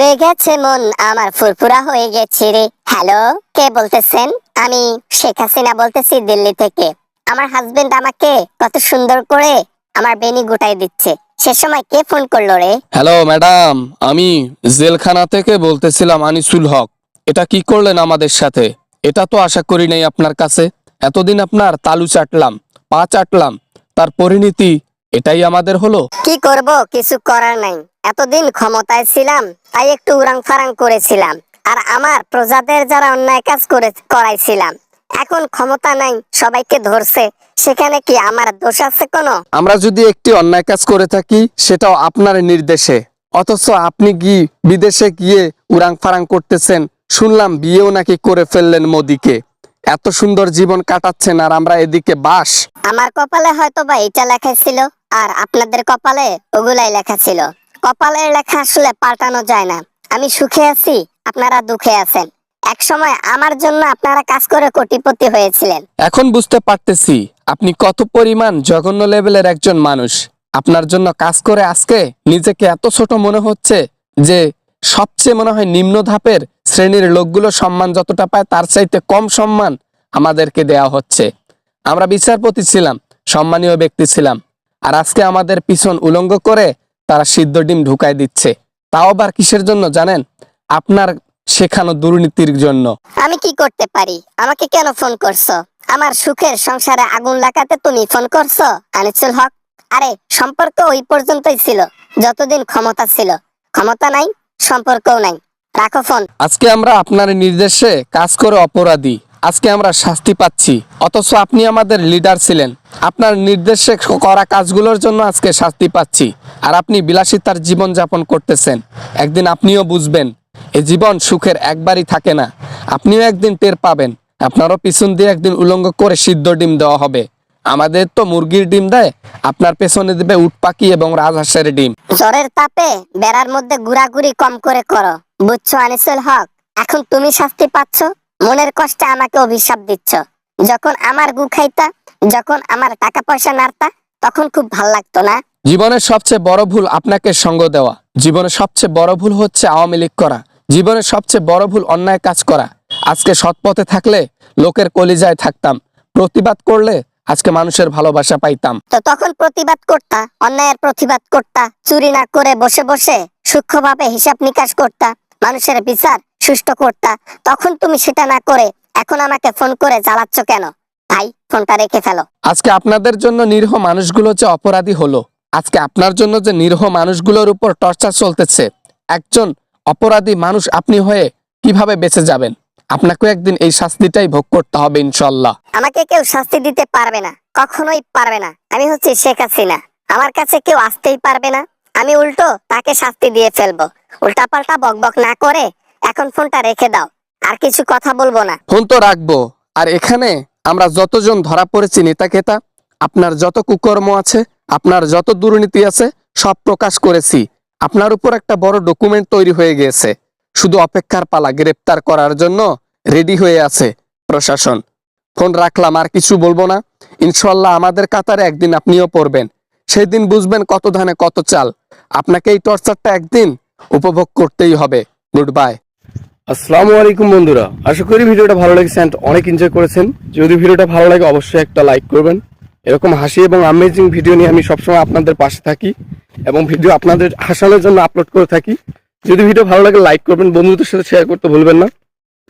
হয়ে গেছে মন আমার, ফুরফুরা হয়ে গেছে রে। হ্যালো, কে বলতেছেন? আমি শেখ হাসিনা বলতেছি, দিল্লি থেকে। আমার হাজবেন্ড আমাকে কত সুন্দর করে আমার বেনি গুটাই দিচ্ছে। সে সময় কে ফোন করলো রে? হ্যালো ম্যাডাম, আমি জেলখানা থেকে বলতেছিলাম আনিসুল হক। এটা কি করলেন আমাদের সাথে? এটা তো আশা করি নাই আপনার কাছে। এতদিন আপনার তালু চাটলাম, পা চাটলাম, তার পরিণতি এটাই আমাদের হলো। কি করব, কিছু করার নাই। এতদিন ক্ষমতায় ছিলাম তাই একটু উরাং ফারাং করেছিলাম, আর আমার প্রজাদের যারা অন্যায় কাজ করাইছিলাম। এখন ক্ষমতা নাই, সবাইকে ধরছে, সেখানে কি আমার দোষ আছে কোনো? আমরা যদি একটি অন্যায় কাজ করে থাকি সেটাও আপনার নির্দেশে, অথচ আপনি কি বিদেশে গিয়ে উরাং ফারাং করতেছেন। শুনলাম বিয়েও নাকি করে ফেললেন মোদিকে। এত সুন্দর জীবন কাটাচ্ছেন আর আমরা এদিকে বাস। আমার কপালে হয়তো বা এটা লেখা ছিল, আর আপনাদের কপালে ওগুলাই লেখা ছিল। কপালের লেখা আসলে পাল্টানো যায় না। আমি সুখে আছি, আপনারা দুঃখে আছেন। এক সময় আমার জন্য আপনারা কাজ করে কোটিপতি হয়েছিলেন। এখন বুঝতে পারতেছি আপনি কত পরিমাণ জঘন্য লেভেলের একজন মানুষ। আপনার জন্য কাজ করে আজকে নিজেকে এত ছোট মনে হচ্ছে যে সবচেয়ে মনে হয় নিম্ন ধাপের শ্রেণীর লোকগুলো সম্মান যতটা পায় তার চাইতে কম সম্মান আমাদেরকে দেওয়া হচ্ছে। আমরা বিচারপতি ছিলাম, সম্মানীয় ব্যক্তি ছিলাম, আর আজকে আমাদের পিছন উলঙ্গ করে তারা সিদ্ধ ডিম ঢুকাই দিচ্ছে। তাও আবার কিসের জন্য জানেন? আপনার শেখানো দুর্নীতির জন্য। আমি কি করতে পারি? আমাকে কেন ফোন করছো? আমার সুখের সংসারে আগুন লাগাতে তুমি ফোন করছো আনিসুল হক? আরে সম্পর্ক ওই পর্যন্তই ছিল যতদিন ক্ষমতা ছিল। ক্ষমতা নাই, সম্পর্কও নাই। রাখো ফোন। আজকে আমরা আপনার নির্দেশে কাজ করে অপরাধী, আজকে আমরা শাস্তি পাচ্ছি, অথচ আপনি আমাদের লিডার ছিলেন। আপনার নির্দেশে করা কাজগুলোর জন্য আজকে শাস্তি পাচ্ছি, আর আপনি বিলাসিতার জীবন যাপন করতেছেন। একদিন আপনিও বুঝবেন এই জীবন সুখের একবারই থাকে না। আপনিও একদিন টের পাবেন, আপনারও পিছন দিয়ে একদিন উলঙ্গ করে সিদ্ধ ডিম দেওয়া হবে। আমাদের তো মুরগির ডিম দেয়, আপনার পেছনে দেবে উট পাখি এবং রাজহাঁসের ডিম। জ্বরের তাপে বেড়ার মধ্যে ঘোরাঘুরি কম করে করো, বুঝছো আনিসুল হক? এখন তুমি শাস্তি পাচ্ছ, মনের কষ্টে আমাকে অভিশাপ দিচ্ছ। যখন আমার গু খাইতা, যখন আমার টাকা পয়সা নাড়তা, তখন খুব ভাল লাগতো না? জীবনের সবচেয়ে বড় ভুল আপনাকে সঙ্গ দেওয়া। জীবনের সবচেয়ে বড় ভুল হচ্ছে আওয়ামী লীগ করা। জীবনের সবচেয়ে বড় ভুল অন্যায় কাজ করা। আজকে সৎ পথে থাকলে লোকের কলিজায় থাকতাম, প্রতিবাদ করলে আজকে মানুষের ভালোবাসা পাইতাম। তো তখন প্রতিবাদ করতা, অন্যায়ের প্রতিবাদ করতা, চুরি না করে বসে বসে সূক্ষ্মভাবে হিসাব নিকাশ করতা, মানুষের বিচার সুষ্ঠু করতা। তখন তুমি সেটা না করে এখন আমাকে ফোন করে জ্বালাচ্ছ কেন? ভাই, ফোনটা রেখে ফেলো। আজকে আপনাদের জন্য নিরীহ মানুষগুলো যে অপরাধী হলো, আজকে আপনার জন্য যে নিরীহ মানুষগুলোর উপর টর্চার চলতেছে, একজন অপরাধী মানুষ আপনি হয়ে কিভাবে বেঁচে যাবেন? আপনাকে একদিন এই শাস্তিটাই ভোগ করতে হবে ইনশাল্লাহ। আমাকে কেউ শাস্তি দিতে পারবে না, কখনোই পারবে না। আমি হচ্ছি শেখ হাসিনা, আমার কাছে কেউ আসতেই পারবে না। আমি উল্টো তাকে শাস্তি দিয়ে ফেলবো। উল্টা পাল্টা বকবক না করে এখন ফোনটা রেখে দাও, আর কিছু কথা বলবো না। ফোন তো রাখবো। আর এখানে আমরা যতজন ধরা পড়েছি নেতা কেতা, আপনার যত কুকর্ম আছে, আপনার যত দুর্নীতি আছে, সব প্রকাশ করেছি। আপনার উপর একটা বড় ডকুমেন্ট তৈরি হয়ে গেছে, শুধু অপেক্ষার পালা। গ্রেপ্তার করার জন্য রেডি হয়ে আছে প্রশাসন। ফোন রাখলাম, আর কিছু বলবো না। ইনশাল্লাহ আমাদের কাতারে একদিন আপনিও পড়বেন, সেই দিন বুঝবেন কত ধানে কত চাল। আপনাকে এই টর্চারটা একদিন উপভোগ করতেই হবে। Good bye. আসসালামু আলাইকুম বন্ধুরা, আশা করি ভিডিওটা ভালো লেগেছে and অনেক এনজয় করেছেন। যদি ভিডিওটা ভালো লাগে অবশ্যই একটা লাইক করবেন। এরকম হাসি এবং অ্যামেজিং ভিডিও নিয়ে আমি সবসময় আপনাদের পাশে থাকি এবং ভিডিও আপনাদের হাসানোর জন্য আপলোড করে থাকি। যদি ভিডিও ভালো লাগে লাইক করবেন, বন্ধুদের সাথে শেয়ার করতে ভুলবেন না।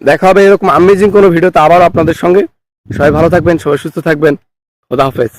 দেখা হবে এরকম অ্যামেজিং কোনো ভিডিওতে আবার আপনাদের সঙ্গে। সবাই ভালো থাকবেন, সবাই সুস্থ থাকবেন। খোদা হাফেজ।